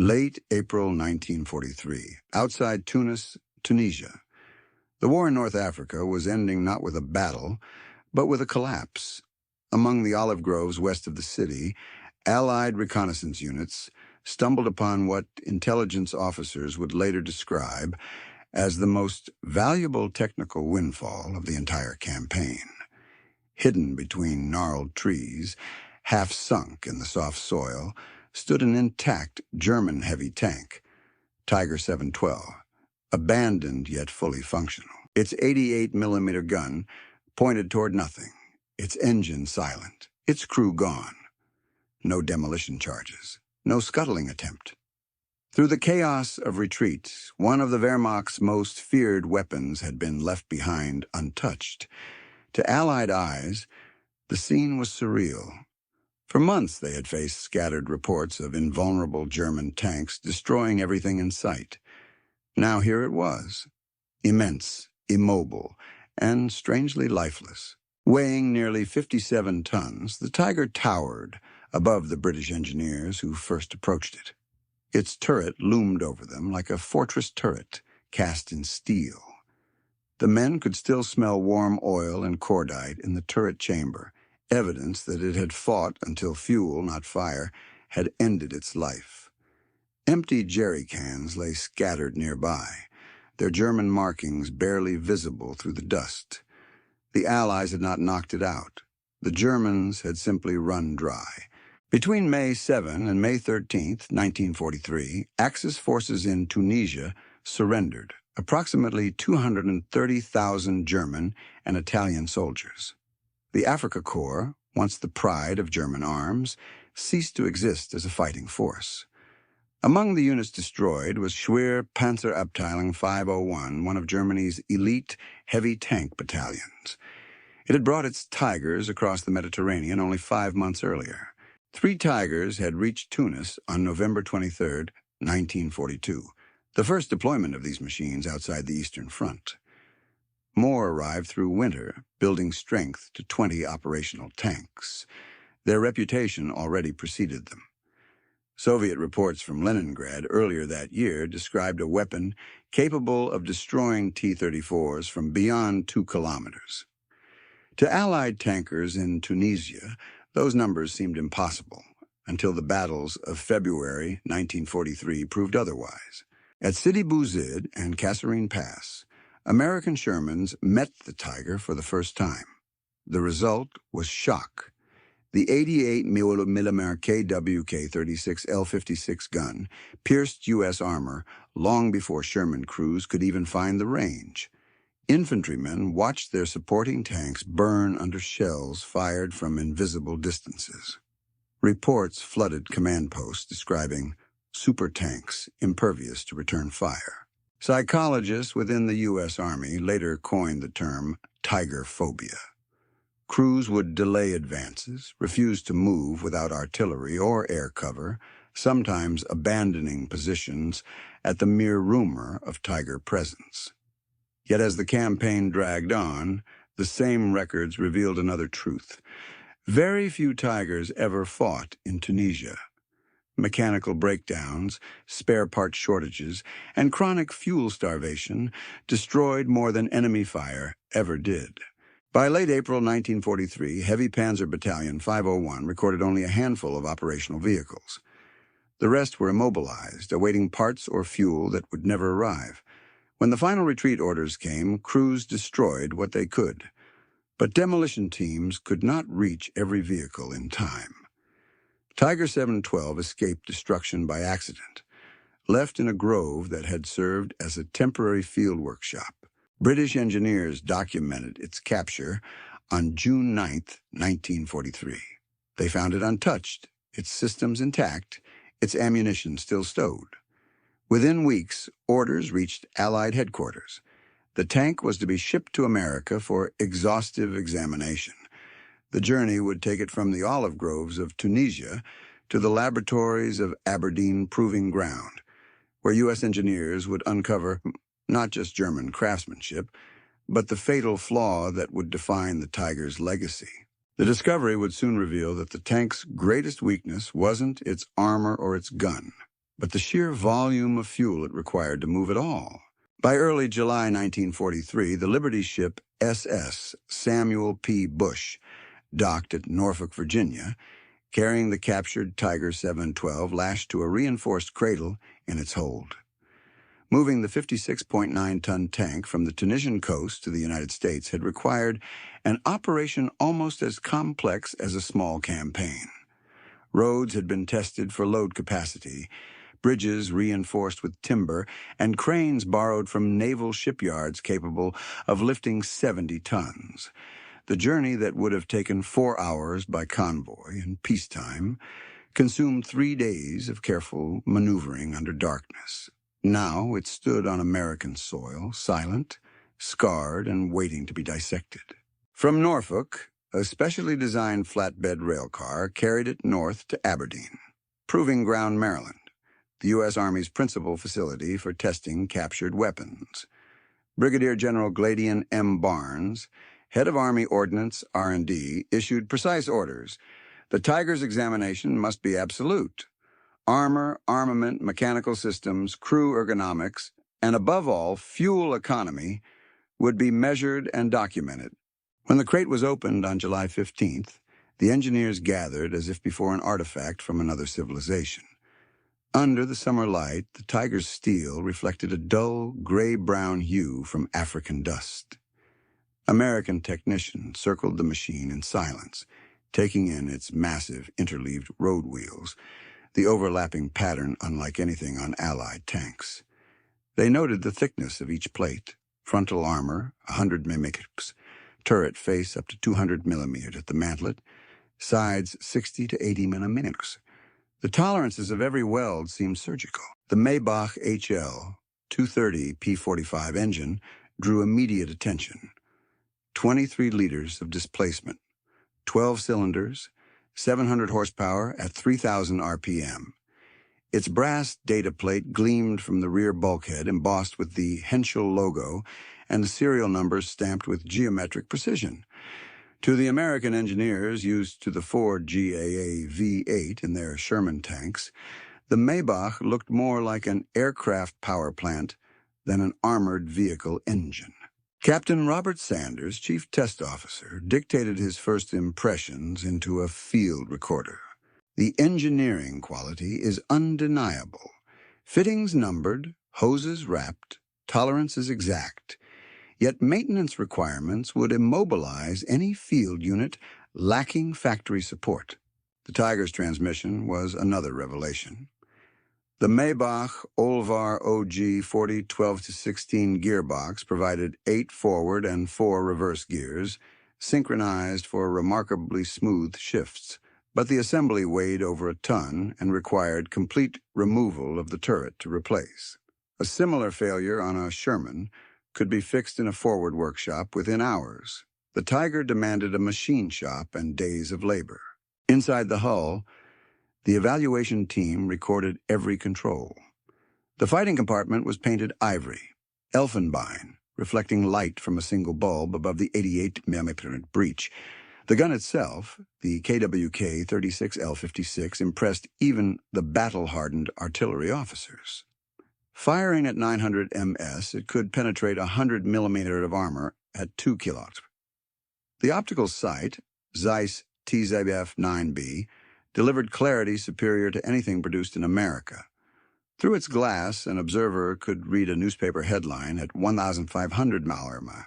Late April 1943, outside Tunis, Tunisia. The war in North Africa was ending not with a battle, but with a collapse. Among the olive groves west of the city, Allied reconnaissance units stumbled upon what intelligence officers would later describe as the most valuable technical windfall of the entire campaign. Hidden between gnarled trees, half sunk in the soft soil, stood an intact German heavy tank, Tiger 712, abandoned yet fully functional. Its 88mm gun pointed toward nothing, its engine silent, its crew gone. No demolition charges, no scuttling attempt. Through the chaos of retreat, one of the Wehrmacht's most feared weapons had been left behind untouched. To Allied eyes, the scene was surreal. For months they had faced scattered reports of invulnerable German tanks destroying everything in sight. Now here it was, immense, immobile, and strangely lifeless. Weighing nearly 57 tons, the Tiger towered above the British engineers who first approached it. Its turret loomed over them like a fortress turret cast in steel. The men could still smell warm oil and cordite in the turret chamber, evidence that it had fought until fuel, not fire, had ended its life. Empty jerry cans lay scattered nearby, their German markings barely visible through the dust. The Allies had not knocked it out. The Germans had simply run dry. Between May 7 and May 13, 1943, Axis forces in Tunisia surrendered, approximately 230,000 German and Italian soldiers. The Afrika Korps, once the pride of German arms, ceased to exist as a fighting force. Among the units destroyed was Schwer Panzerabteilung 501, one of Germany's elite heavy tank battalions. It had brought its Tigers across the Mediterranean only 5 months earlier. 3 Tigers had reached Tunis on November 23, 1942, the first deployment of these machines outside the Eastern Front. More arrived through winter, building strength to 20 operational tanks. Their reputation already preceded them. Soviet reports from Leningrad earlier that year described a weapon capable of destroying T-34s from beyond 2 kilometers. To Allied tankers in Tunisia, those numbers seemed impossible until the battles of February 1943 proved otherwise. At Sidi Bouzid and Kasserine Pass, American Shermans met the Tiger for the first time. The result was shock. The 88mm KWK-36 L-56 gun pierced U.S. armor long before Sherman crews could even find the range. Infantrymen watched their supporting tanks burn under shells fired from invisible distances. Reports flooded command posts describing super tanks impervious to return fire. Psychologists within the U.S. Army later coined the term Tiger phobia. Crews would delay advances, refuse to move without artillery or air cover, sometimes abandoning positions at the mere rumor of Tiger presence. Yet as the campaign dragged on, the same records revealed another truth. Very few Tigers ever fought in Tunisia. Mechanical breakdowns, spare part shortages, and chronic fuel starvation destroyed more than enemy fire ever did. By late April 1943, Heavy Panzer Battalion 501 recorded only a handful of operational vehicles. The rest were immobilized, awaiting parts or fuel that would never arrive. When the final retreat orders came, crews destroyed what they could. But demolition teams could not reach every vehicle in time. Tiger 712 escaped destruction by accident, left in a grove that had served as a temporary field workshop. British engineers documented its capture on June 9, 1943. They found it untouched, its systems intact, its ammunition still stowed. Within weeks, orders reached Allied headquarters. The tank was to be shipped to America for exhaustive examination. The journey would take it from the olive groves of Tunisia to the laboratories of Aberdeen Proving Ground, where U.S. engineers would uncover not just German craftsmanship, but the fatal flaw that would define the Tiger's legacy. The discovery would soon reveal that the tank's greatest weakness wasn't its armor or its gun, but the sheer volume of fuel it required to move it all. By early July 1943, the Liberty ship SS Samuel P. Bush docked at Norfolk, Virginia, carrying the captured Tiger 712 lashed to a reinforced cradle in its hold. Moving the 56.9-ton tank from the Tunisian coast to the United States had required an operation almost as complex as a small campaign. Roads had been tested for load capacity, bridges reinforced with timber, and cranes borrowed from naval shipyards capable of lifting 70 tons. The journey that would have taken 4 hours by convoy in peacetime consumed 3 days of careful maneuvering under darkness. Now it stood on American soil, silent, scarred, and waiting to be dissected. From Norfolk, a specially designed flatbed railcar carried it north to Aberdeen, Proving Ground, Maryland, the U.S. Army's principal facility for testing captured weapons. Brigadier General Gladian M. Barnes, head of Army Ordnance R&D, issued precise orders. The Tiger's examination must be absolute. Armor, armament, mechanical systems, crew ergonomics, and above all, fuel economy would be measured and documented. When the crate was opened on July 15th, the engineers gathered as if before an artifact from another civilization. Under the summer light, the Tiger's steel reflected a dull, gray-brown hue from African dust. American technicians circled the machine in silence, taking in its massive interleaved road wheels, the overlapping pattern unlike anything on Allied tanks. They noted the thickness of each plate: frontal armor, 100 mm, turret face up to 200 mm at the mantlet, sides 60 to 80 mm. The tolerances of every weld seemed surgical. The Maybach HL 230 P45 engine drew immediate attention. 23 liters of displacement, 12 cylinders, 700 horsepower at 3,000 RPM. Its brass data plate gleamed from the rear bulkhead, embossed with the Henschel logo and the serial numbers stamped with geometric precision. To the American engineers used to the Ford GAA V8 in their Sherman tanks, the Maybach looked more like an aircraft power plant than an armored vehicle engine. Captain Robert Sanders, chief test officer, dictated his first impressions into a field recorder. The engineering quality is undeniable. Fittings numbered, hoses wrapped, tolerances exact. Yet maintenance requirements would immobilize any field unit lacking factory support. The Tiger's transmission was another revelation. The Maybach Olvar OG 40 12-16 gearbox provided 8 forward and 4 reverse gears, synchronized for remarkably smooth shifts. But the assembly weighed over a ton and required complete removal of the turret to replace. A similar failure on a Sherman could be fixed in a forward workshop within hours. The Tiger demanded a machine shop and days of labor. Inside the hull, the evaluation team recorded every control. The fighting compartment was painted ivory, elfenbein, reflecting light from a single bulb above the 88 mm breech. The gun itself, the KWK 36L56, impressed even the battle-hardened artillery officers. Firing at 900 ms, it could penetrate 100 mm of armor at 2 kilotons. The optical sight, Zeiss TZF-9B, delivered clarity superior to anything produced in America. Through its glass, an observer could read a newspaper headline at 1,500 mm.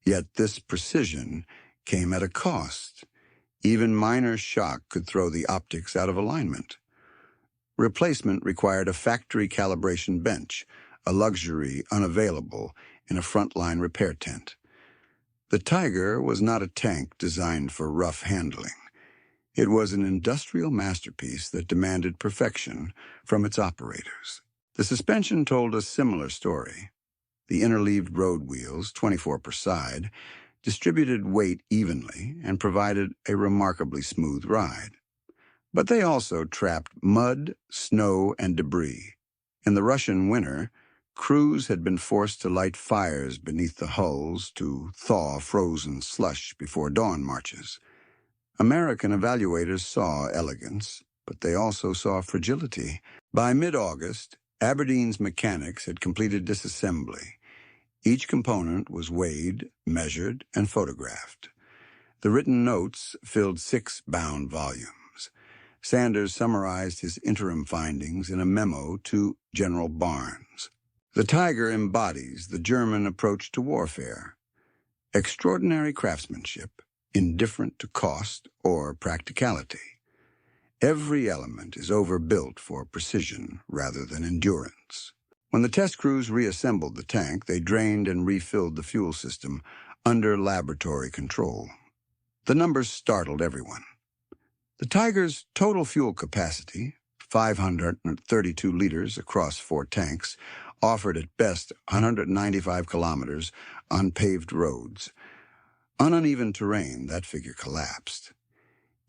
Yet this precision came at a cost. Even minor shock could throw the optics out of alignment. Replacement required a factory calibration bench, a luxury unavailable in a frontline repair tent. The Tiger was not a tank designed for rough handling. It was an industrial masterpiece that demanded perfection from its operators. The suspension told a similar story. The interleaved road wheels, 24 per side, distributed weight evenly and provided a remarkably smooth ride. But they also trapped mud, snow, and debris. In the Russian winter, crews had been forced to light fires beneath the hulls to thaw frozen slush before dawn marches. American evaluators saw elegance, but they also saw fragility. By mid-August, Aberdeen's mechanics had completed disassembly. Each component was weighed, measured, and photographed. The written notes filled 6 bound volumes. Sanders summarized his interim findings in a memo to General Barnes. The Tiger embodies the German approach to warfare. Extraordinary craftsmanship, indifferent to cost or practicality. Every element is overbuilt for precision rather than endurance. When the test crews reassembled the tank, they drained and refilled the fuel system under laboratory control. The numbers startled everyone. The Tiger's total fuel capacity, 532 liters across 4 tanks, offered at best 195 kilometers on paved roads. On uneven terrain, that figure collapsed.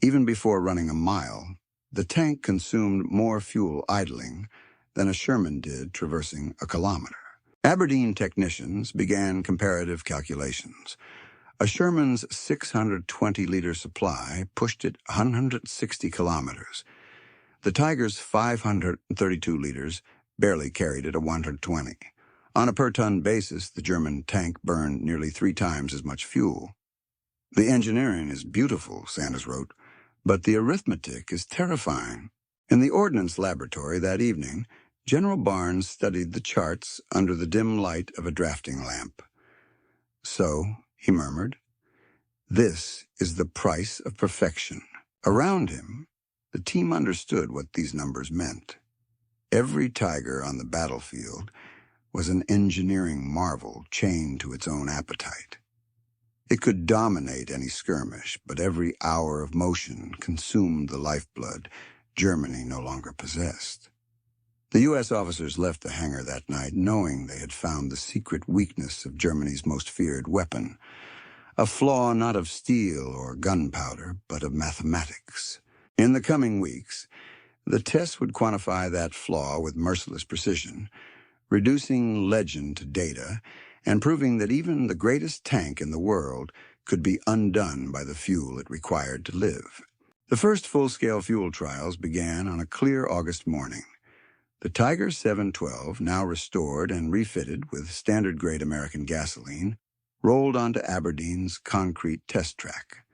Even before running a mile, the tank consumed more fuel idling than a Sherman did traversing a kilometer. Aberdeen technicians began comparative calculations. A Sherman's 620-liter supply pushed it 160 kilometers. The Tiger's 532 liters barely carried it 120. On a per-ton basis, the German tank burned nearly 3 times as much fuel. The engineering is beautiful, Sanders wrote, but the arithmetic is terrifying. In the Ordnance Laboratory that evening, General Barnes studied the charts under the dim light of a drafting lamp. So, he murmured, this is the price of perfection. Around him, the team understood what these numbers meant. Every Tiger on the battlefield was an engineering marvel chained to its own appetite. It could dominate any skirmish, but every hour of motion consumed the lifeblood Germany no longer possessed. The U.S. officers left the hangar that night knowing they had found the secret weakness of Germany's most feared weapon, a flaw not of steel or gunpowder, but of mathematics. In the coming weeks, the tests would quantify that flaw with merciless precision, reducing legend to data and proving that even the greatest tank in the world could be undone by the fuel it required to live. The first full-scale fuel trials began on a clear August morning. The Tiger 712, now restored and refitted with standard-grade American gasoline, rolled onto Aberdeen's concrete test track.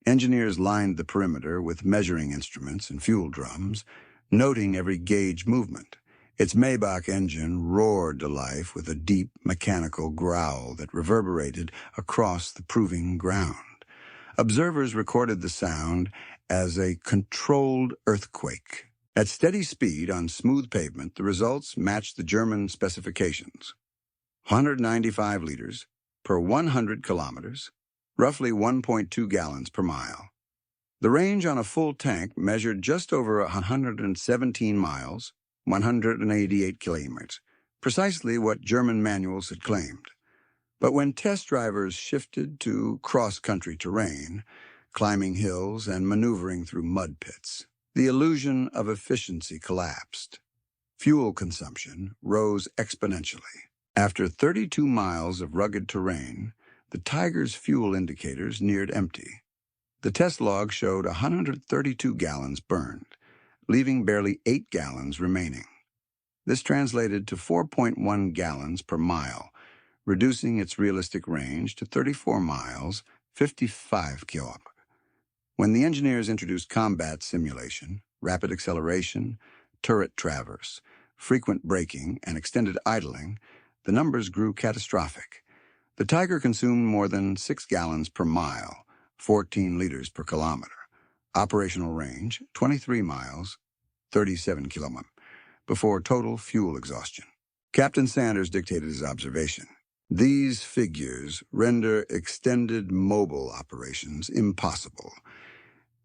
Engineers lined the perimeter with measuring instruments and fuel drums, noting every gauge movement. Its Maybach engine roared to life with a deep mechanical growl that reverberated across the proving ground. Observers recorded the sound as a controlled earthquake. At steady speed on smooth pavement, the results matched the German specifications. 195 liters per 100 kilometers, roughly 1.2 gallons per mile. The range on a full tank measured just over 117 miles, 188 kilometers, precisely what German manuals had claimed. But when test drivers shifted to cross-country terrain, climbing hills and maneuvering through mud pits, the illusion of efficiency collapsed. Fuel consumption rose exponentially. After 32 miles of rugged terrain, the Tiger's fuel indicators neared empty. The test log showed 132 gallons burned, leaving barely 8 gallons remaining. This translated to 4.1 gallons per mile, reducing its realistic range to 34 miles, 55 kilometers. When the engineers introduced combat simulation, rapid acceleration, turret traverse, frequent braking, and extended idling, the numbers grew catastrophic. The Tiger consumed more than 6 gallons per mile, 14 liters per kilometer. Operational range, 23 miles, 37 kilometers, before total fuel exhaustion. Captain Sanders dictated his observation. These figures render extended mobile operations impossible.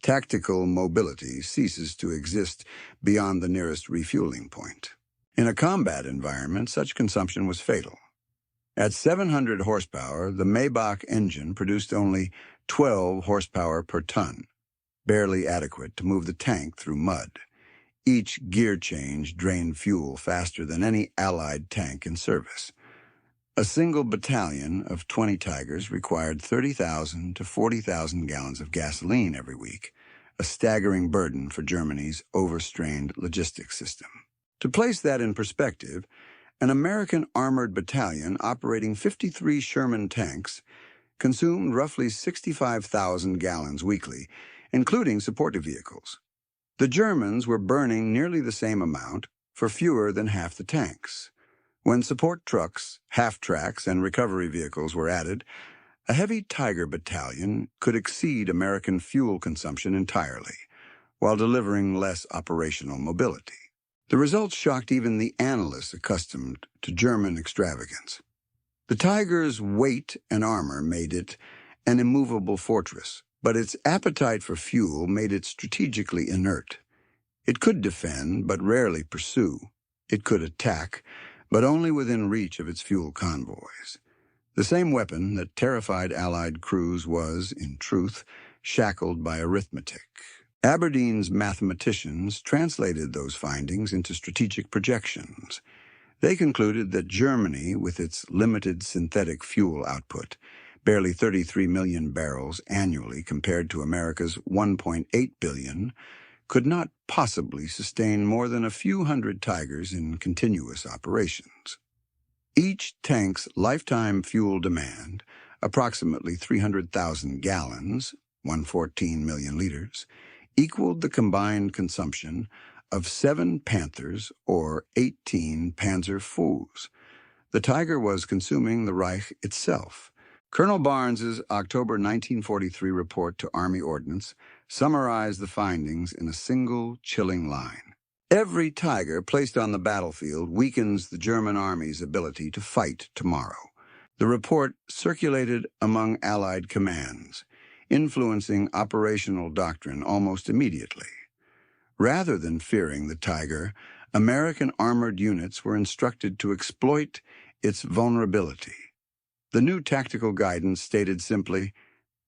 Tactical mobility ceases to exist beyond the nearest refueling point. In a combat environment, such consumption was fatal. At 700 horsepower, the Maybach engine produced only 12 horsepower per ton, barely adequate to move the tank through mud. Each gear change drained fuel faster than any Allied tank in service. A single battalion of 20 Tigers required 30,000 to 40,000 gallons of gasoline every week, a staggering burden for Germany's overstrained logistics system. To place that in perspective, an American armored battalion operating 53 Sherman tanks consumed roughly 65,000 gallons weekly, including supportive vehicles. The Germans were burning nearly the same amount for fewer than half the tanks. When support trucks, half-tracks, and recovery vehicles were added, a heavy Tiger battalion could exceed American fuel consumption entirely, while delivering less operational mobility. The results shocked even the analysts accustomed to German extravagance. The Tiger's weight and armor made it an immovable fortress, but its appetite for fuel made it strategically inert. It could defend, but rarely pursue. It could attack, but only within reach of its fuel convoys. The same weapon that terrified Allied crews was, in truth, shackled by arithmetic. Aberdeen's mathematicians translated those findings into strategic projections. They concluded that Germany, with its limited synthetic fuel output, barely 33 million barrels annually compared to America's 1.8 billion, could not possibly sustain more than a few hundred Tigers in continuous operations. Each tank's lifetime fuel demand, approximately 300,000 gallons, 114 million liters, equaled the combined consumption of 7 Panthers or 18 Panzer IVs. The Tiger was consuming the Reich itself. Colonel Barnes's October 1943 report to Army Ordnance summarized the findings in a single, chilling line. Every Tiger placed on the battlefield weakens the German Army's ability to fight tomorrow. The report circulated among Allied commands, influencing operational doctrine almost immediately. Rather than fearing the Tiger, American armored units were instructed to exploit its vulnerability. The new tactical guidance stated simply,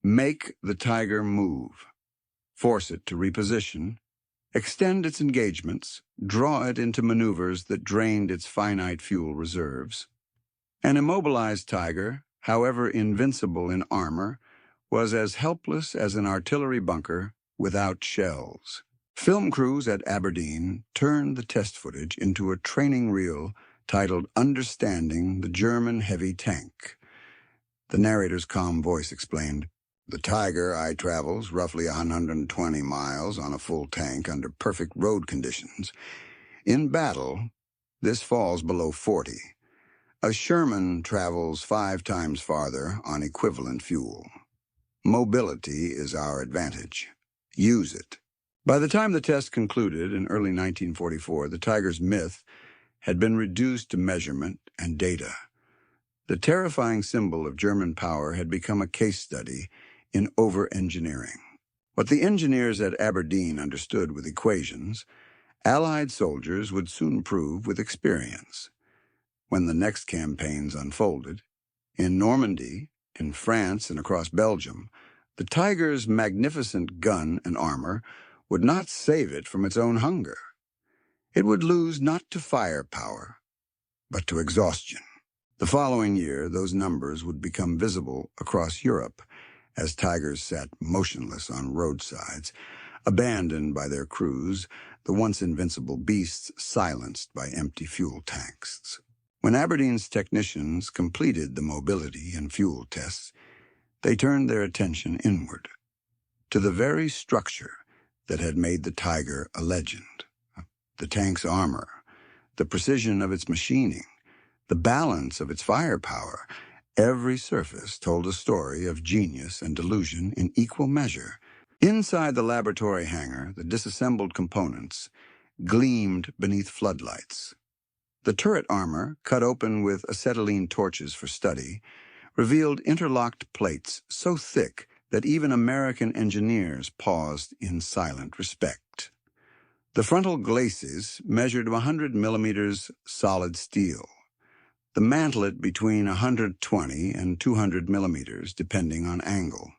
make the Tiger move, force it to reposition, extend its engagements, draw it into maneuvers that drained its finite fuel reserves. An immobilized Tiger, however invincible in armor, was as helpless as an artillery bunker without shells. Film crews at Aberdeen turned the test footage into a training reel titled Understanding the German Heavy Tank. The narrator's calm voice explained, "The Tiger I travels roughly 120 miles on a full tank under perfect road conditions. In battle, this falls below 40. A Sherman travels 5 times farther on equivalent fuel. Mobility is our advantage. Use it." By the time the test concluded in early 1944, the Tiger's myth had been reduced to measurement and data. The terrifying symbol of German power had become a case study in over-engineering. What the engineers at Aberdeen understood with equations, Allied soldiers would soon prove with experience. When the next campaigns unfolded, in Normandy, in France, and across Belgium, the Tiger's magnificent gun and armor would not save it from its own hunger. It would lose not to firepower, but to exhaustion. The following year, those numbers would become visible across Europe as Tigers sat motionless on roadsides, abandoned by their crews, the once invincible beasts silenced by empty fuel tanks. When Aberdeen's technicians completed the mobility and fuel tests, they turned their attention inward, to the very structure that had made the Tiger a legend. The tank's armor, the precision of its machining, the balance of its firepower. Every surface told a story of genius and delusion in equal measure. Inside the laboratory hangar, the disassembled components gleamed beneath floodlights. The turret armor, cut open with acetylene torches for study, revealed interlocked plates so thick that even American engineers paused in silent respect. The frontal glacis measured 100 millimeters solid steel. The mantlet between 120 and 200 millimeters, depending on angle.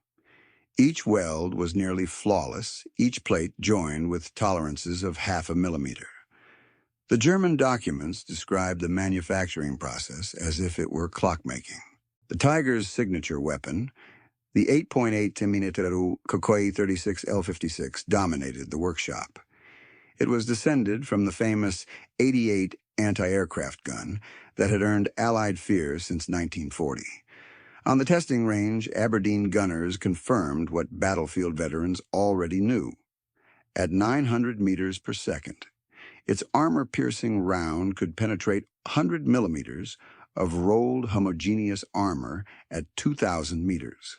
Each weld was nearly flawless, each plate joined with tolerances of 0.5 millimeter. The German documents described the manufacturing process as if it were clockmaking. The Tiger's signature weapon, the 8.8 mm Kokoi 36 L56, dominated the workshop. It was descended from the famous 88 anti-aircraft gun that had earned Allied fear since 1940. On the testing range, Aberdeen gunners confirmed what battlefield veterans already knew. At 900 meters per second, its armor-piercing round could penetrate 100 millimeters of rolled homogeneous armor at 2,000 meters.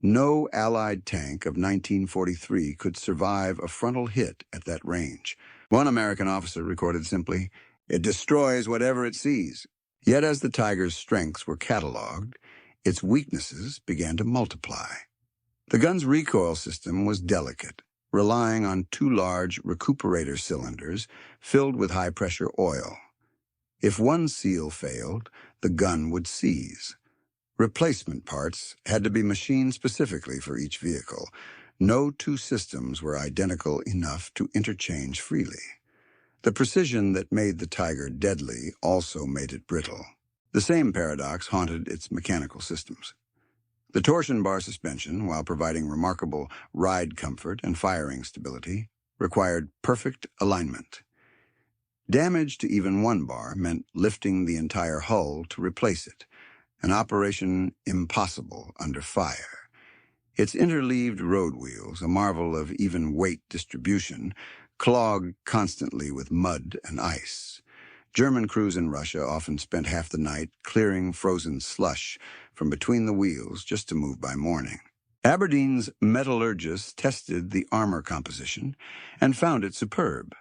No Allied tank of 1943 could survive a frontal hit at that range. One American officer recorded simply, "It destroys whatever it sees." Yet as the Tiger's strengths were cataloged, its weaknesses began to multiply. The gun's recoil system was delicate, relying on two large recuperator cylinders filled with high-pressure oil. If one seal failed, the gun would seize. Replacement parts had to be machined specifically for each vehicle. No two systems were identical enough to interchange freely. The precision that made the Tiger deadly also made it brittle. The same paradox haunted its mechanical systems. The torsion bar suspension, while providing remarkable ride comfort and firing stability, required perfect alignment. Damage to even one bar meant lifting the entire hull to replace it, an operation impossible under fire. Its interleaved road wheels, a marvel of even weight distribution, clogged constantly with mud and ice. German crews in Russia often spent half the night clearing frozen slush from between the wheels just to move by morning. Aberdeen's metallurgists tested the armor composition and found it superb.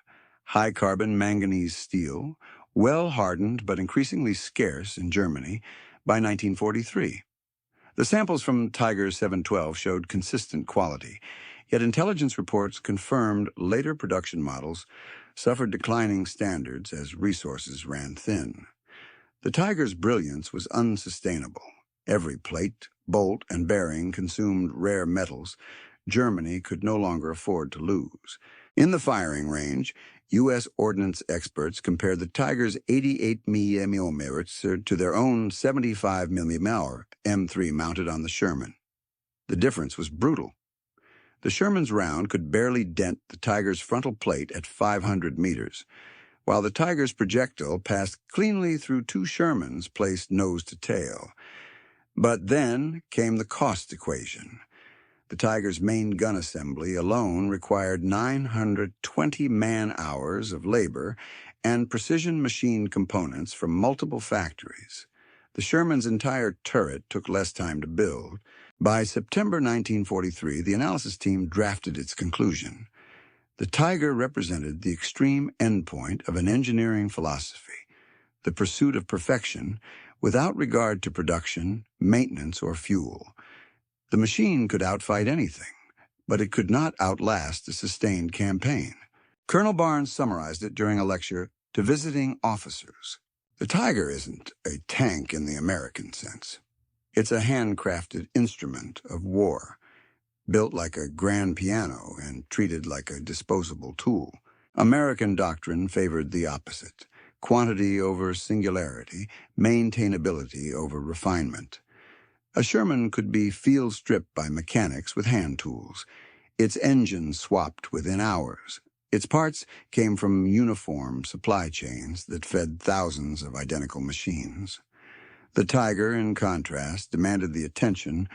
High-carbon manganese steel, well-hardened but increasingly scarce in Germany by 1943. The samples from Tiger 712 showed consistent quality, yet intelligence reports confirmed later production models suffered declining standards as resources ran thin. The Tiger's brilliance was unsustainable. Every plate, bolt, and bearing consumed rare metals Germany could no longer afford to lose. In the firing range, U.S. ordnance experts compared the Tiger's 88 mm to their own 75 mm M3 mounted on the Sherman. The difference was brutal. The Sherman's round could barely dent the Tiger's frontal plate at 500 meters, while the Tiger's projectile passed cleanly through two Shermans placed nose to tail. But then came the cost equation. The Tiger's main gun assembly alone required 920 man-hours of labor and precision-machined components from multiple factories. The Sherman's entire turret took less time to build. By September 1943, the analysis team drafted its conclusion. The Tiger represented the extreme endpoint of an engineering philosophy, the pursuit of perfection without regard to production, maintenance, or fuel. The machine could outfight anything, but it could not outlast a sustained campaign. Colonel Barnes summarized it during a lecture to visiting officers. The Tiger isn't a tank in the American sense. It's a handcrafted instrument of war, built like a grand piano and treated like a disposable tool. American doctrine favored the opposite: quantity over singularity, maintainability over refinement. A Sherman could be field-stripped by mechanics with hand tools, its engine swapped within hours. Its parts came from uniform supply chains that fed thousands of identical machines. The Tiger, in contrast, demanded the attention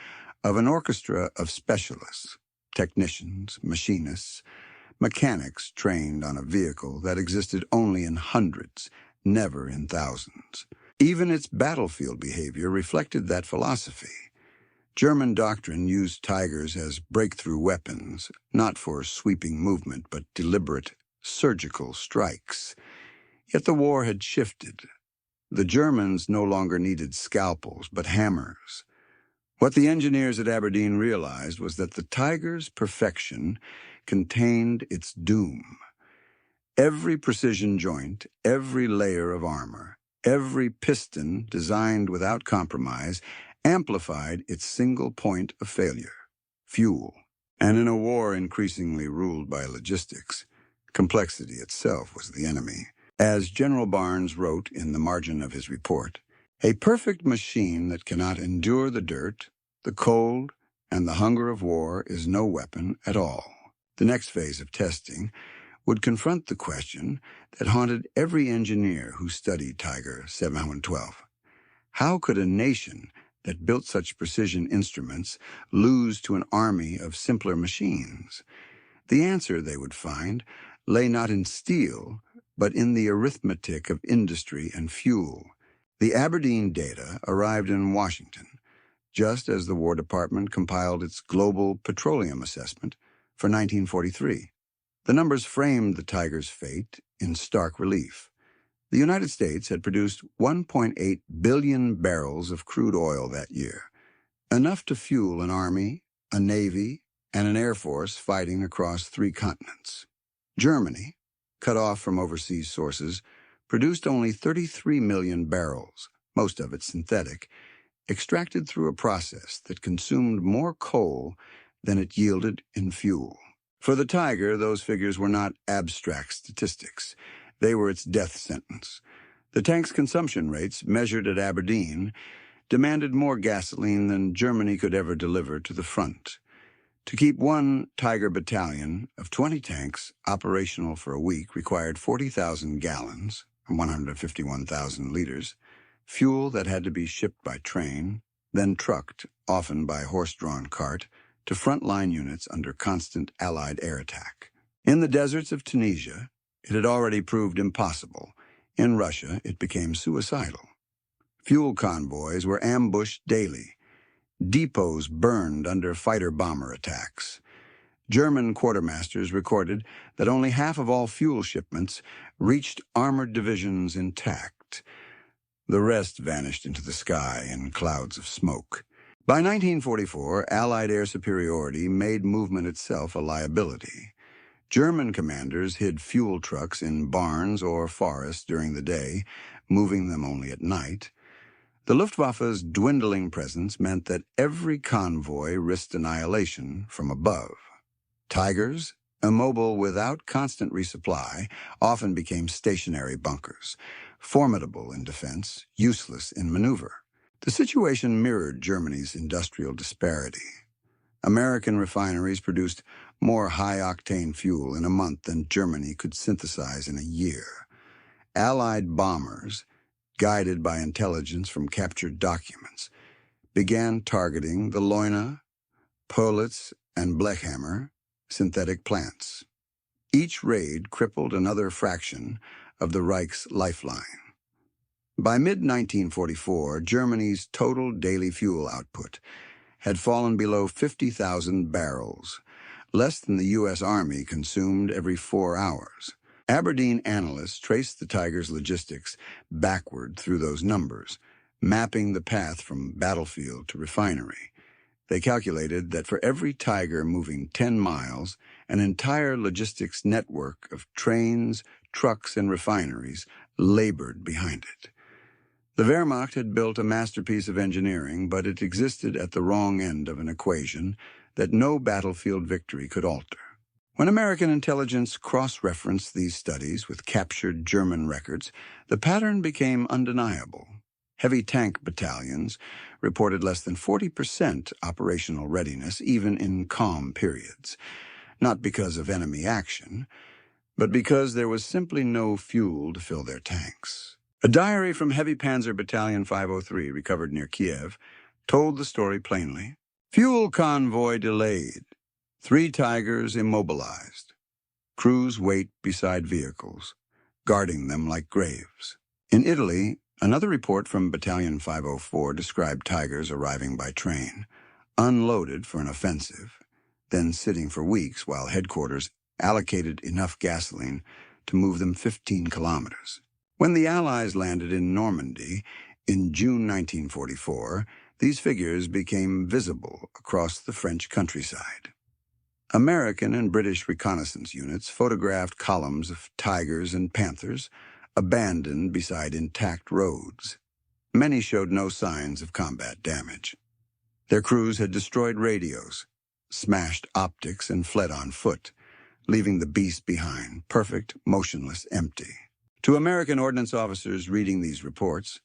of an orchestra of specialists, technicians, machinists, mechanics trained on a vehicle that existed only in hundreds, never in thousands. Even its battlefield behavior reflected that philosophy. German doctrine used Tigers as breakthrough weapons, not for sweeping movement, but deliberate, surgical strikes. Yet the war had shifted. The Germans no longer needed scalpels, but hammers. What the engineers at Aberdeen realized was that the Tiger's perfection contained its doom. Every precision joint, every layer of armor, every piston designed without compromise amplified its single point of failure: fuel. And in a war increasingly ruled by logistics, complexity itself was the enemy. As General Barnes wrote in the margin of his report, "A perfect machine that cannot endure the dirt, the cold, and the hunger of war is no weapon at all." The next phase of testing would confront the question that haunted every engineer who studied Tiger 7112. How could a nation that built such precision instruments lose to an army of simpler machines? The answer, they would find, lay not in steel, but in the arithmetic of industry and fuel. The Aberdeen data arrived in Washington, just as the War Department compiled its Global Petroleum Assessment for 1943. The numbers framed the Tiger's fate in stark relief. The United States had produced 1.8 billion barrels of crude oil that year, enough to fuel an army, a navy, and an air force fighting across 3 continents. Germany, cut off from overseas sources, produced only 33 million barrels, most of it synthetic, extracted through a process that consumed more coal than it yielded in fuel. For the Tiger, those figures were not abstract statistics. They were its death sentence. The tank's consumption rates, measured at Aberdeen, demanded more gasoline than Germany could ever deliver to the front. To keep one Tiger battalion of 20 tanks operational for a week required 40,000 gallons, 151,000 liters, fuel that had to be shipped by train, then trucked, often by horse-drawn cart, to front-line units under constant Allied air attack. In the deserts of Tunisia, it had already proved impossible. In Russia, it became suicidal. Fuel convoys were ambushed daily. Depots burned under fighter-bomber attacks. German quartermasters recorded that only half of all fuel shipments reached armored divisions intact. The rest vanished into the sky in clouds of smoke. By 1944, Allied air superiority made movement itself a liability. German commanders hid fuel trucks in barns or forests during the day, moving them only at night. The Luftwaffe's dwindling presence meant that every convoy risked annihilation from above. Tigers, immobile without constant resupply, often became stationary bunkers, formidable in defense, useless in maneuver. The situation mirrored Germany's industrial disparity. American refineries produced more high-octane fuel in a month than Germany could synthesize in a year. Allied bombers, guided by intelligence from captured documents, began targeting the Leuna, Politz, and Blechhammer synthetic plants. Each raid crippled another fraction of the Reich's lifeline. By mid-1944, Germany's total daily fuel output had fallen below 50,000 barrels, less than the U.S. Army consumed every 4 hours. Aberdeen analysts traced the Tiger's logistics backward through those numbers, mapping the path from battlefield to refinery. They calculated that for every Tiger moving 10 miles, an entire logistics network of trains, trucks, and refineries labored behind it. The Wehrmacht had built a masterpiece of engineering, but it existed at the wrong end of an equation that no battlefield victory could alter. When American intelligence cross-referenced these studies with captured German records, the pattern became undeniable. Heavy tank battalions reported less than 40% operational readiness, even in calm periods, not because of enemy action, but because there was simply no fuel to fill their tanks. A diary from Heavy Panzer Battalion 503, recovered near Kiev, told the story plainly. Fuel convoy delayed. 3 Tigers immobilized. Crews wait beside vehicles, guarding them like graves. In Italy, another report from Battalion 504 described Tigers arriving by train, unloaded for an offensive, then sitting for weeks while headquarters allocated enough gasoline to move them 15 kilometers. When the Allies landed in Normandy in June 1944, these figures became visible across the French countryside. American and British reconnaissance units photographed columns of Tigers and Panthers abandoned beside intact roads. Many showed no signs of combat damage. Their crews had destroyed radios, smashed optics, and fled on foot, leaving the beast behind, perfect, motionless, empty. To American ordnance officers reading these reports,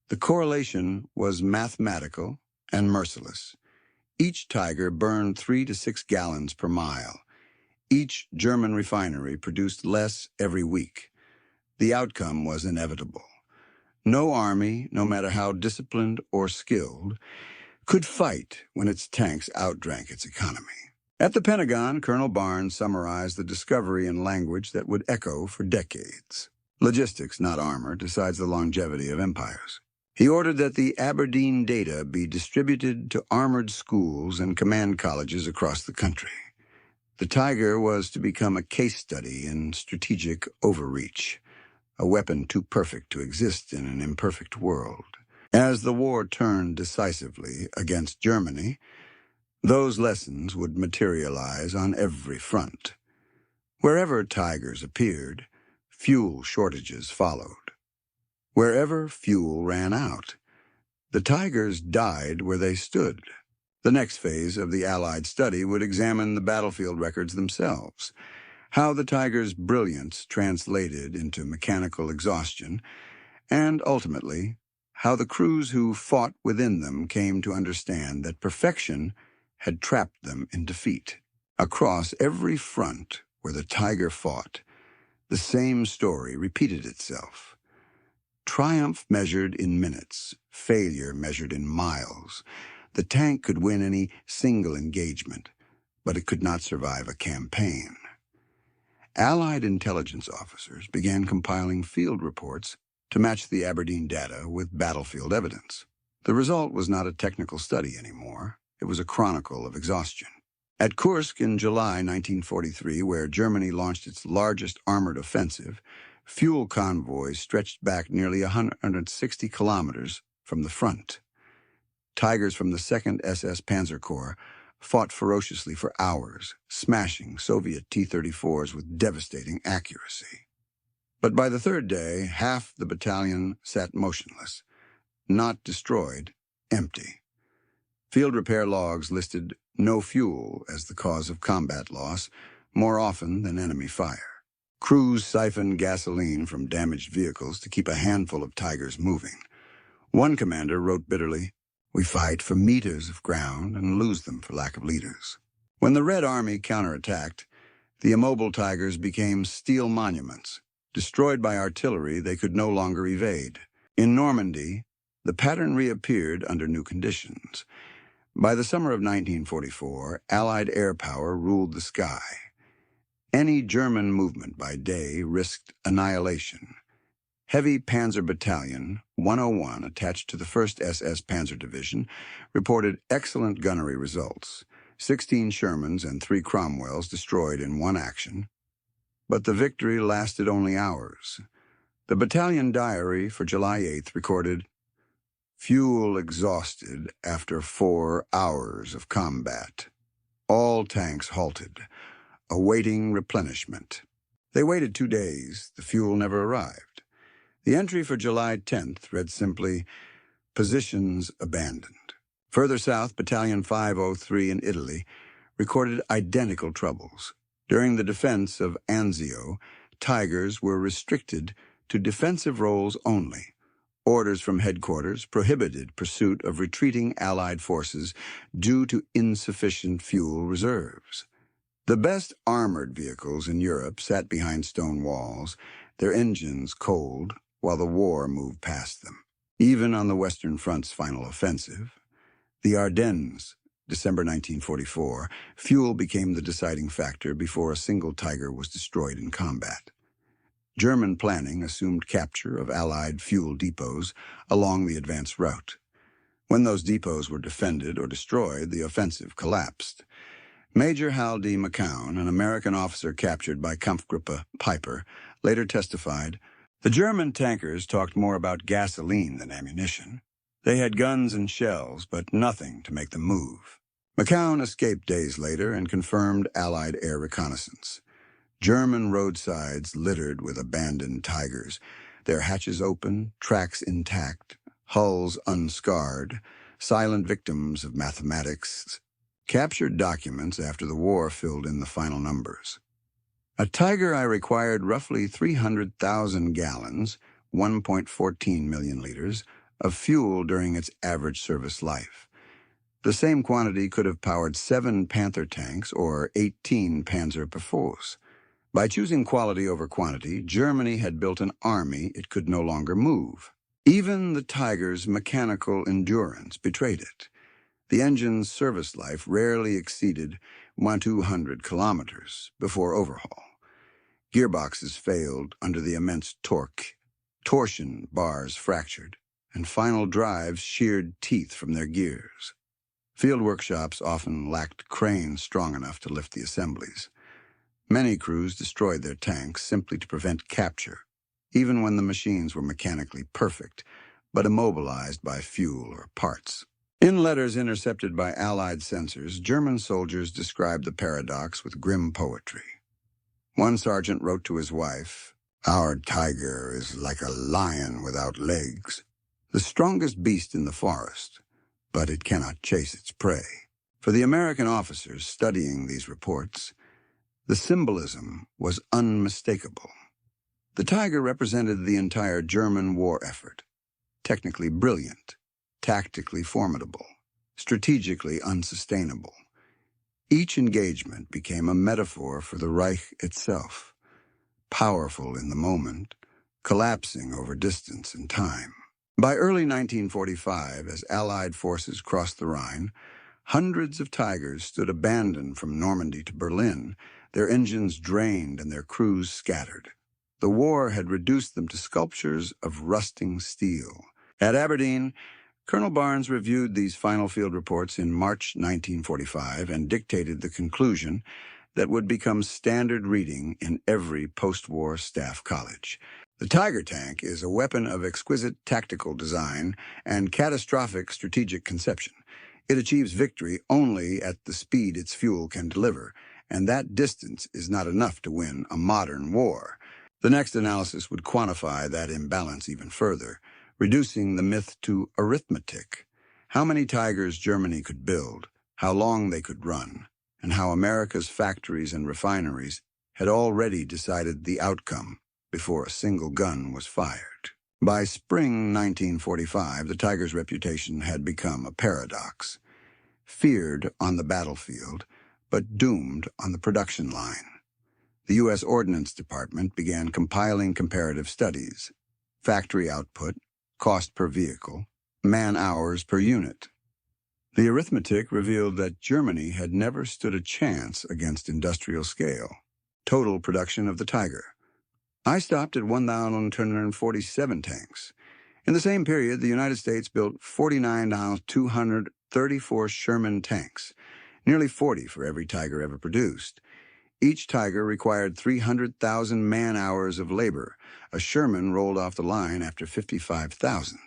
the correlation was mathematical and merciless. Each Tiger burned 3 to 6 gallons per mile. Each German refinery produced less every week. The outcome was inevitable. No army, no matter how disciplined or skilled, could fight when its tanks outdrank its economy. At the Pentagon, Colonel Barnes summarized the discovery in language that would echo for decades. Logistics, not armor, decides the longevity of empires. He ordered that the Aberdeen data be distributed to armored schools and command colleges across the country. The Tiger was to become a case study in strategic overreach, a weapon too perfect to exist in an imperfect world. As the war turned decisively against Germany, those lessons would materialize on every front. Wherever Tigers appeared, fuel shortages followed. Wherever fuel ran out, the Tigers died where they stood. The next phase of the Allied study would examine the battlefield records themselves, how the Tiger's brilliance translated into mechanical exhaustion, and ultimately, how the crews who fought within them came to understand that perfection had trapped them in defeat. Across every front where the Tiger fought, the same story repeated itself. Triumph measured in minutes, failure measured in miles. The tank could win any single engagement, but it could not survive a campaign. Allied intelligence officers began compiling field reports to match the Aberdeen data with battlefield evidence. The result was not a technical study anymore. It was a chronicle of exhaustion. At Kursk in July 1943, where Germany launched its largest armored offensive, fuel convoys stretched back nearly 160 kilometers from the front. Tigers from the 2nd SS Panzer Corps fought ferociously for hours, smashing Soviet T-34s with devastating accuracy. But by the third day, half the battalion sat motionless, not destroyed, empty. Field repair logs listed no fuel as the cause of combat loss, more often than enemy fire. Crews siphoned gasoline from damaged vehicles to keep a handful of Tigers moving. One commander wrote bitterly, "We fight for meters of ground and lose them for lack of leaders." When the Red Army counterattacked, the immobile Tigers became steel monuments. Destroyed by artillery, they could no longer evade. In Normandy, the pattern reappeared under new conditions. By the summer of 1944, Allied air power ruled the sky. Any German movement by day risked annihilation. Heavy Panzer Battalion 101, attached to the 1st SS Panzer Division, reported excellent gunnery results. 16 Shermans and 3 Cromwells destroyed in one action. But the victory lasted only hours. The battalion diary for July 8th recorded, "Fuel exhausted after 4 hours of combat. All tanks halted, awaiting replenishment." They waited 2 days. The fuel never arrived. The entry for July 10th read simply, "Positions abandoned." Further south, Battalion 503 in Italy recorded identical troubles. During the defense of Anzio, Tigers were restricted to defensive roles only. Orders from headquarters prohibited pursuit of retreating Allied forces due to insufficient fuel reserves. The best armored vehicles in Europe sat behind stone walls, their engines cold, while the war moved past them. Even on the Western Front's final offensive, the Ardennes, December 1944, fuel became the deciding factor before a single Tiger was destroyed in combat. German planning assumed capture of Allied fuel depots along the advance route. When those depots were defended or destroyed, the offensive collapsed. Major Hal D. McCown, an American officer captured by Kampfgruppe Piper, later testified, "The German tankers talked more about gasoline than ammunition. They had guns and shells, but nothing to make them move." McCown escaped days later and confirmed Allied air reconnaissance. German roadsides littered with abandoned Tigers, their hatches open, tracks intact, hulls unscarred, silent victims of mathematics. Captured documents after the war filled in the final numbers. A Tiger I required roughly 300,000 gallons, 1.14 million liters, of fuel during its average service life. The same quantity could have powered 7 Panther tanks or 18 Panzer-Pfalz. By choosing quality over quantity, Germany had built an army it could no longer move. Even the Tiger's mechanical endurance betrayed it. The engine's service life rarely exceeded 200 kilometers before overhaul. Gearboxes failed under the immense torque, torsion bars fractured, and final drives sheared teeth from their gears. Field workshops often lacked cranes strong enough to lift the assemblies. Many crews destroyed their tanks simply to prevent capture, even when the machines were mechanically perfect, but immobilized by fuel or parts. In letters intercepted by Allied censors, German soldiers described the paradox with grim poetry. One sergeant wrote to his wife, "Our Tiger is like a lion without legs, the strongest beast in the forest, but it cannot chase its prey." For the American officers studying these reports, the symbolism was unmistakable. The Tiger represented the entire German war effort, technically brilliant, tactically formidable, strategically unsustainable. Each engagement became a metaphor for the Reich itself, powerful in the moment, collapsing over distance and time. By early 1945, as Allied forces crossed the Rhine, hundreds of Tigers stood abandoned from Normandy to Berlin, their engines drained and their crews scattered. The war had reduced them to sculptures of rusting steel. At Aberdeen, Colonel Barnes reviewed these final field reports in March 1945 and dictated the conclusion that would become standard reading in every post-war staff college. The Tiger tank is a weapon of exquisite tactical design and catastrophic strategic conception. It achieves victory only at the speed its fuel can deliver, and that distance is not enough to win a modern war. The next analysis would quantify that imbalance even further, reducing the myth to arithmetic: how many Tigers Germany could build, how long they could run, and how America's factories and refineries had already decided the outcome before a single gun was fired. By spring 1945, the Tiger's reputation had become a paradox: feared on the battlefield, but doomed on the production line. The U.S. Ordnance Department began compiling comparative studies: factory output, cost per vehicle, man-hours per unit. The arithmetic revealed that Germany had never stood a chance against industrial scale. Total production of the Tiger. I stopped at 1,247 tanks. In the same period, the United States built 49,234 Sherman tanks, nearly 40 for every Tiger ever produced. Each Tiger required 300,000 man-hours of labor. A Sherman rolled off the line after 55,000.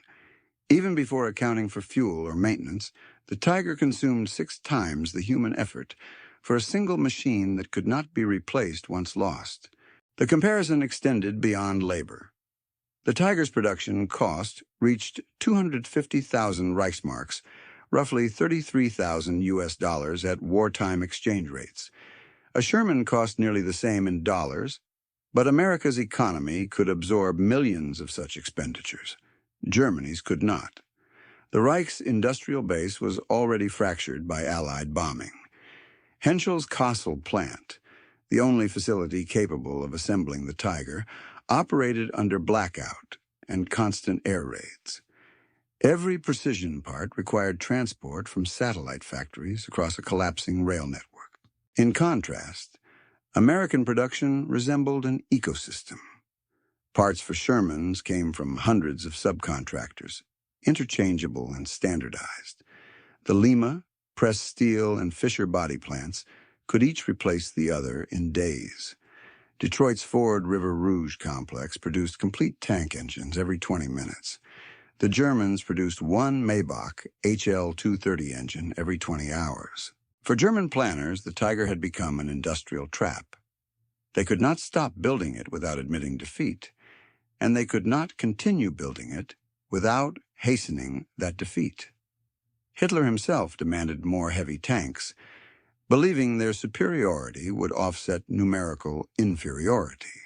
Even before accounting for fuel or maintenance, the Tiger consumed 6 times the human effort for a single machine that could not be replaced once lost. The comparison extended beyond labor. The Tiger's production cost reached 250,000 Reichsmarks, roughly 33,000 US dollars at wartime exchange rates. A Sherman cost nearly the same in dollars, but America's economy could absorb millions of such expenditures. Germany's could not. The Reich's industrial base was already fractured by Allied bombing. Henschel's Kassel plant, the only facility capable of assembling the Tiger, operated under blackout and constant air raids. Every precision part required transport from satellite factories across a collapsing rail network. In contrast, American production resembled an ecosystem. Parts for Shermans came from hundreds of subcontractors, interchangeable and standardized. The Lima, Press Steel, and Fisher body plants could each replace the other in days. Detroit's Ford River Rouge complex produced complete tank engines every 20 minutes. The Germans produced one Maybach HL-230 engine every 20 hours. For German planners, the Tiger had become an industrial trap. They could not stop building it without admitting defeat, and they could not continue building it without hastening that defeat. Hitler himself demanded more heavy tanks, believing their superiority would offset numerical inferiority.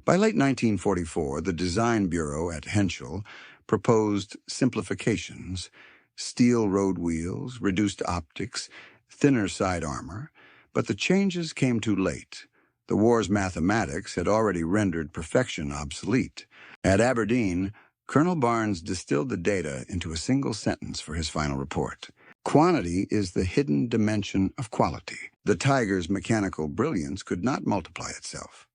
By late 1944, the Design Bureau at Henschel proposed simplifications, Steel road wheels, reduced optics, thinner side armor, but the changes came too late. The war's mathematics had already rendered perfection obsolete. At Aberdeen, Colonel Barnes distilled the data into a single sentence for his final report. Quantity is the hidden dimension of quality. The Tiger's mechanical brilliance could not multiply itself.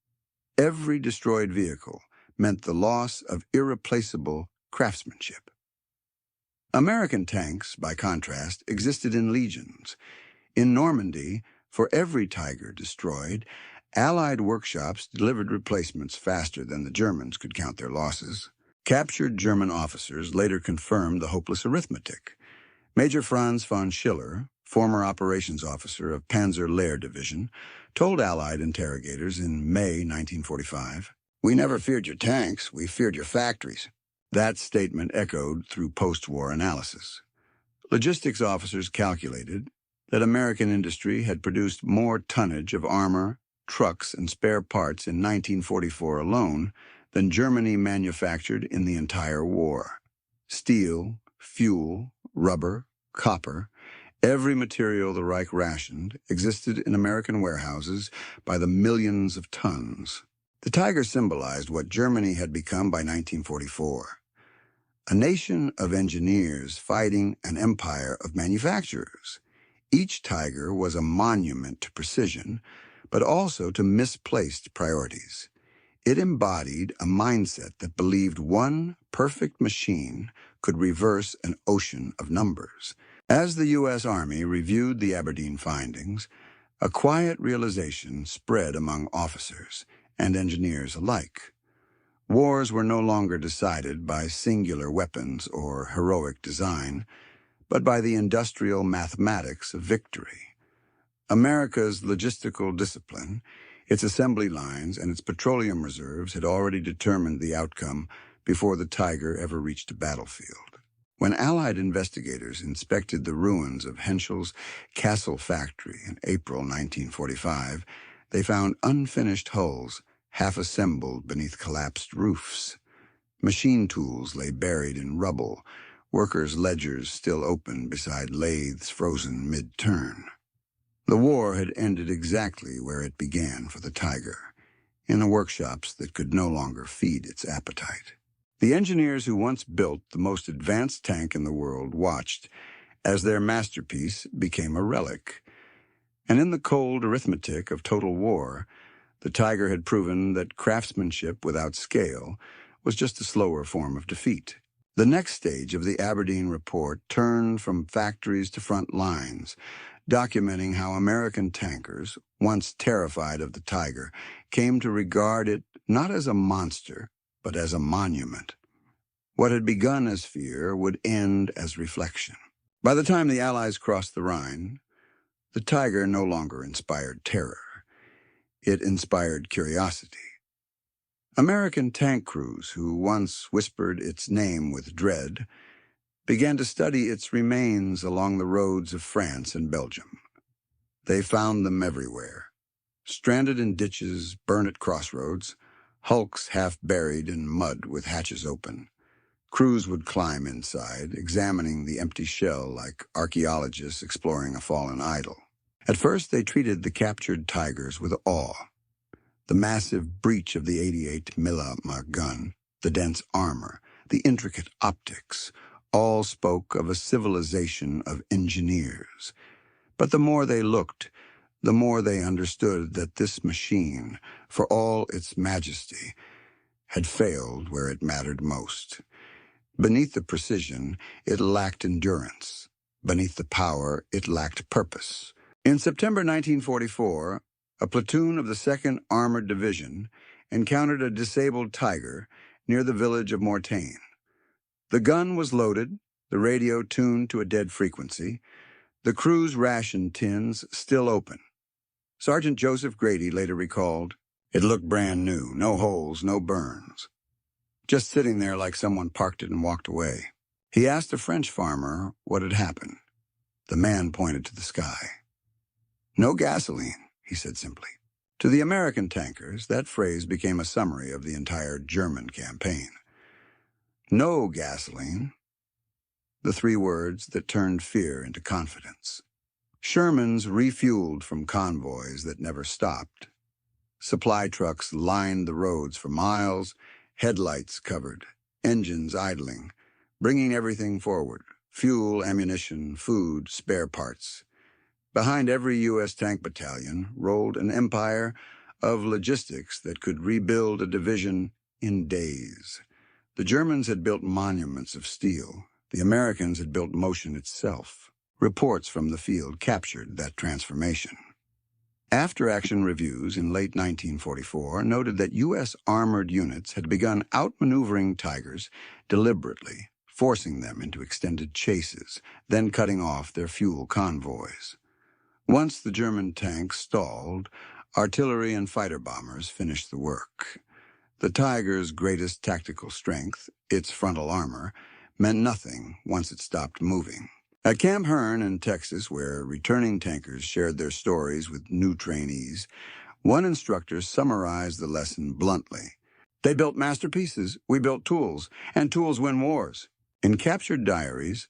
Every destroyed vehicle meant the loss of irreplaceable craftsmanship. American tanks, by contrast, existed in legions. In Normandy, for every Tiger destroyed, Allied workshops delivered replacements faster than the Germans could count their losses. Captured German officers later confirmed the hopeless arithmetic. Major Franz von Schiller, former operations officer of Panzer Lehr Division, told Allied interrogators in May 1945, "We never feared your tanks, we feared your factories." That statement echoed through post-war analysis. Logistics officers calculated that American industry had produced more tonnage of armor, trucks, and spare parts in 1944 alone than Germany manufactured in the entire war. Steel, fuel, rubber, copper, every material the Reich rationed existed in American warehouses by the millions of tons. The Tiger symbolized what Germany had become by 1944. A nation of engineers fighting an empire of manufacturers. Each Tiger was a monument to precision, but also to misplaced priorities. It embodied a mindset that believed one perfect machine could reverse an ocean of numbers. As the U.S. Army reviewed the Aberdeen findings, a quiet realization spread among officers and engineers alike. Wars were no longer decided by singular weapons or heroic design, but by the industrial mathematics of victory. America's logistical discipline, its assembly lines, and its petroleum reserves had already determined the outcome before the Tiger ever reached a battlefield. When Allied investigators inspected the ruins of Henschel's Castle factory in April 1945, they found unfinished hulls half-assembled beneath collapsed roofs. Machine tools lay buried in rubble, workers' ledgers still open beside lathes frozen mid-turn. The war had ended exactly where it began for the Tiger, in the workshops that could no longer feed its appetite. The engineers who once built the most advanced tank in the world watched as their masterpiece became a relic. And in the cold arithmetic of total war, the Tiger had proven that craftsmanship without scale was just a slower form of defeat. The next stage of the Aberdeen report turned from factories to front lines, documenting how American tankers, once terrified of the Tiger, came to regard it not as a monster, but as a monument. What had begun as fear would end as reflection. By the time the Allies crossed the Rhine, the Tiger no longer inspired terror. It inspired curiosity. American tank crews, who once whispered its name with dread, began to study its remains along the roads of France and Belgium. They found them everywhere, stranded in ditches, burned at crossroads, hulks half buried in mud with hatches open. Crews would climb inside, examining the empty shell like archaeologists exploring a fallen idol. At first, they treated the captured Tigers with awe. The massive breech of the 88mm gun, the dense armor, the intricate optics, all spoke of a civilization of engineers. But the more they looked, the more they understood that this machine, for all its majesty, had failed where it mattered most. Beneath the precision, it lacked endurance. Beneath the power, it lacked purpose. In September 1944, a platoon of the 2nd Armored Division encountered a disabled Tiger near the village of Mortagne. The gun was loaded, the radio tuned to a dead frequency, the crew's ration tins still open. Sergeant Joseph Grady later recalled, "It looked brand new, no holes, no burns. Just sitting there like someone parked it and walked away." He asked a French farmer what had happened. The man pointed to the sky. "No gasoline," he said simply. To the American tankers, that phrase became a summary of the entire German campaign. No gasoline. the three words that turned fear into confidence. Shermans refueled from convoys that never stopped. Supply trucks lined the roads for miles, headlights covered, engines idling, bringing everything forward: fuel, ammunition, food, spare parts. Behind every U.S. tank battalion rolled an empire of logistics that could rebuild a division in days. The Germans had built monuments of steel. The Americans had built motion itself. Reports from the field captured that transformation. After-action reviews in late 1944 noted that U.S. armored units had begun outmaneuvering Tigers deliberately, forcing them into extended chases, then cutting off their fuel convoys. Once the German tanks stalled, artillery and fighter bombers finished the work. The Tiger's greatest tactical strength, its frontal armor, meant nothing once it stopped moving. At Camp Hearn in Texas, where returning tankers shared their stories with new trainees, one instructor summarized the lesson bluntly. "They built masterpieces, we built tools, and tools win wars." In captured diaries,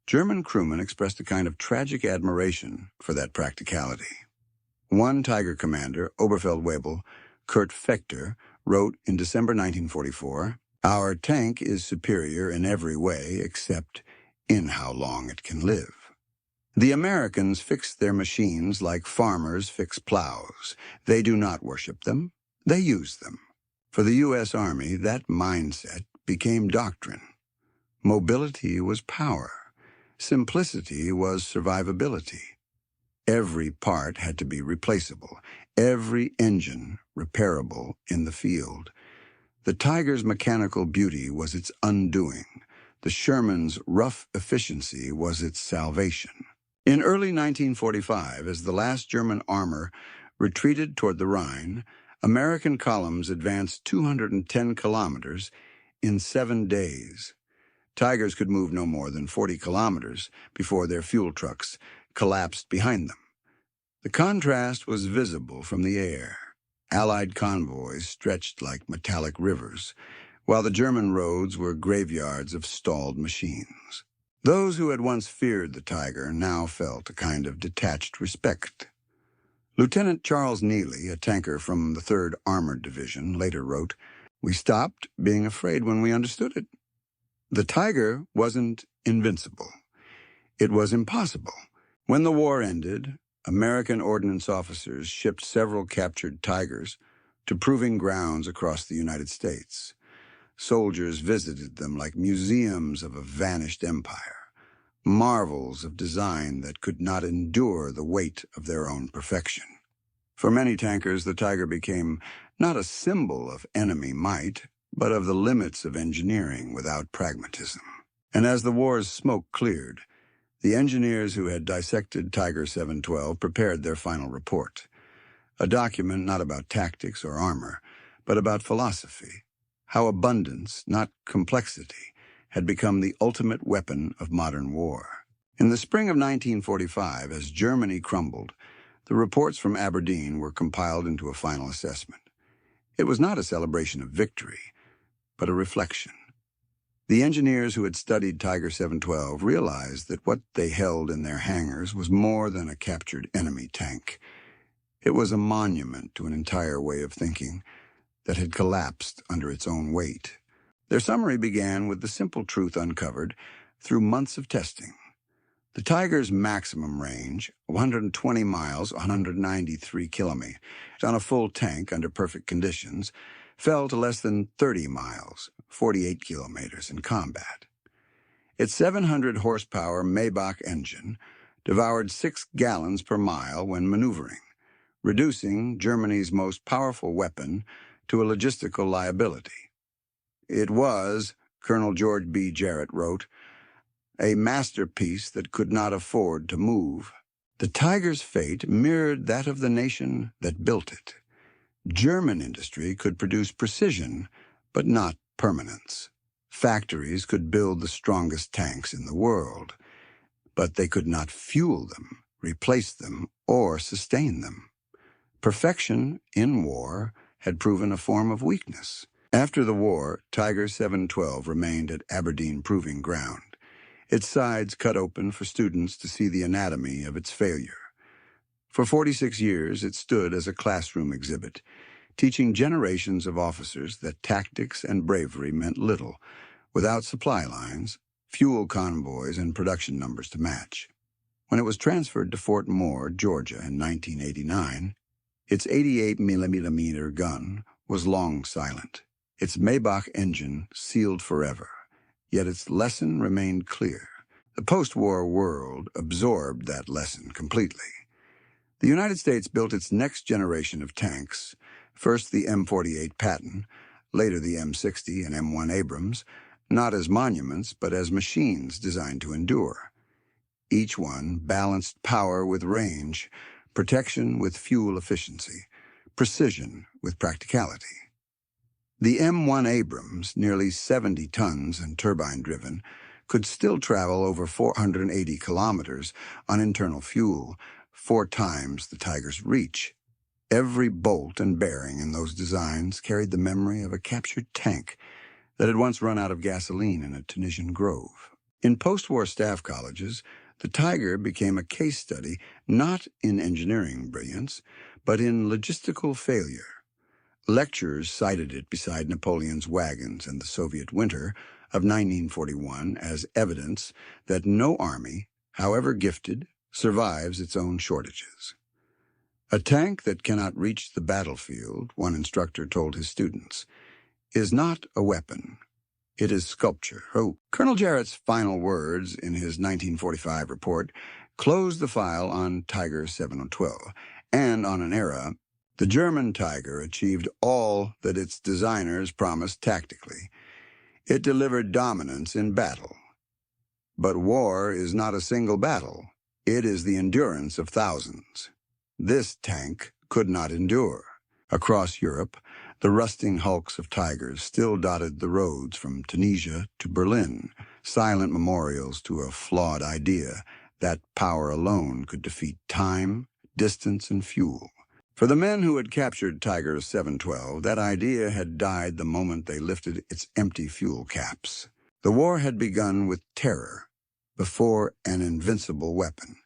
German crewmen expressed a kind of tragic admiration for that practicality. One Tiger commander, Oberfeldwebel Kurt Fechter, wrote in December 1944, "Our tank is superior in every way except in how long it can live." The Americans fix their machines like farmers fix plows. They do not worship them, they use them. For the U.S. Army, that mindset became doctrine. Mobility was power. Simplicity was survivability. Every part had to be replaceable, every engine repairable in the field. The Tiger's mechanical beauty was its undoing. The Sherman's rough efficiency was its salvation. In early 1945, as the last German armor retreated toward the Rhine, American columns advanced 210 kilometers in 7 days. Tigers could move no more than 40 kilometers before their fuel trucks collapsed behind them. The contrast was visible from the air. Allied convoys stretched like metallic rivers, while the German roads were graveyards of stalled machines. Those who had once feared the Tiger now felt a kind of detached respect. Lieutenant Charles Neely, a tanker from the 3rd Armored Division, later wrote, "We stopped being afraid when we understood it. The Tiger wasn't invincible. It was impossible." When the war ended, American ordnance officers shipped several captured Tigers to proving grounds across the United States. Soldiers visited them like museums of a vanished empire, marvels of design that could not endure the weight of their own perfection. For many tankers, the Tiger became not a symbol of enemy might, but of the limits of engineering without pragmatism. And as the war's smoke cleared, the engineers who had dissected Tiger 712 prepared their final report, a document not about tactics or armor, but about philosophy, how abundance, not complexity, had become the ultimate weapon of modern war. In the spring of 1945, as Germany crumbled, the reports from Aberdeen were compiled into a final assessment. It was not a celebration of victory, but a reflection. The engineers who had studied Tiger 712 realized that what they held in their hangars was more than a captured enemy tank. It was a monument to an entire way of thinking that had collapsed under its own weight. Their summary began with the simple truth uncovered through months of testing. The Tiger's maximum range, 120 miles, 193 kilometers, on a full tank under perfect conditions, fell to less than 30 miles, 48 kilometers in combat. Its 700 horsepower Maybach engine devoured 6 gallons per mile when maneuvering, reducing Germany's most powerful weapon to a logistical liability. It was, Colonel George B. Jarrett wrote, a masterpiece that could not afford to move. The Tiger's fate mirrored that of the nation that built it. German industry could produce precision, but not permanence. Factories could build the strongest tanks in the world, but they could not fuel them, replace them, or sustain them. Perfection in war had proven a form of weakness. After the war, Tiger 712 remained at Aberdeen Proving Ground. its sides cut open for students to see the anatomy of its failure. For 46 years, it stood as a classroom exhibit, teaching generations of officers that tactics and bravery meant little without supply lines, fuel convoys, and production numbers to match. When it was transferred to Fort Moore, Georgia in 1989, its 88 millimeter gun was long silent, its Maybach engine sealed forever, yet its lesson remained clear. The post-war world absorbed that lesson completely. The United States built its next generation of tanks, first the M48 Patton, later the M60 and M1 Abrams, not as monuments but as machines designed to endure. Each one balanced power with range, protection with fuel efficiency, precision with practicality. The M1 Abrams, nearly 70 tons and turbine-driven, could still travel over 480 kilometers on internal fuel, 4 times the Tiger's reach. Every bolt and bearing in those designs carried the memory of a captured tank that had once run out of gasoline in a Tunisian grove. In post-war staff colleges, the Tiger became a case study not in engineering brilliance, but in logistical failure. Lecturers cited it beside Napoleon's wagons and the Soviet winter of 1941 as evidence that no army, however gifted, survives its own shortages. A tank that cannot reach the battlefield, one instructor told his students, is not a weapon. It is sculpture. Oh, Colonel Jarrett's final words in his 1945 report closed the file on Tiger 712 and on an era. The German Tiger achieved all that its designers promised tactically. It delivered dominance in battle. But war is not a single battle. It is the endurance of thousands. This tank could not endure. Across Europe, the rusting hulks of Tigers still dotted the roads from Tunisia to Berlin, silent memorials to a flawed idea that power alone could defeat time, distance, and fuel. For the men who had captured Tiger 712, that idea had died the moment they lifted its empty fuel caps. The war had begun with terror, before an invincible weapon,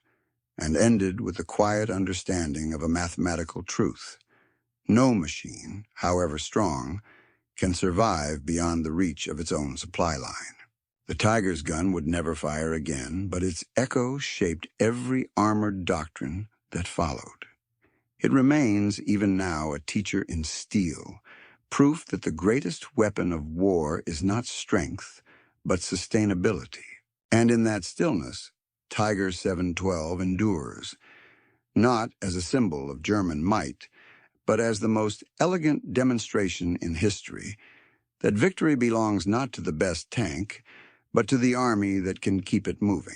and ended with the quiet understanding of a mathematical truth. No machine, however strong, can survive beyond the reach of its own supply line. The Tiger's gun would never fire again, but its echo shaped every armored doctrine that followed. It remains, even now, a teacher in steel, proof that the greatest weapon of war is not strength, but sustainability. And in that stillness, Tiger 712 endures, not as a symbol of German might, but as the most elegant demonstration in history that victory belongs not to the best tank, but to the army that can keep it moving.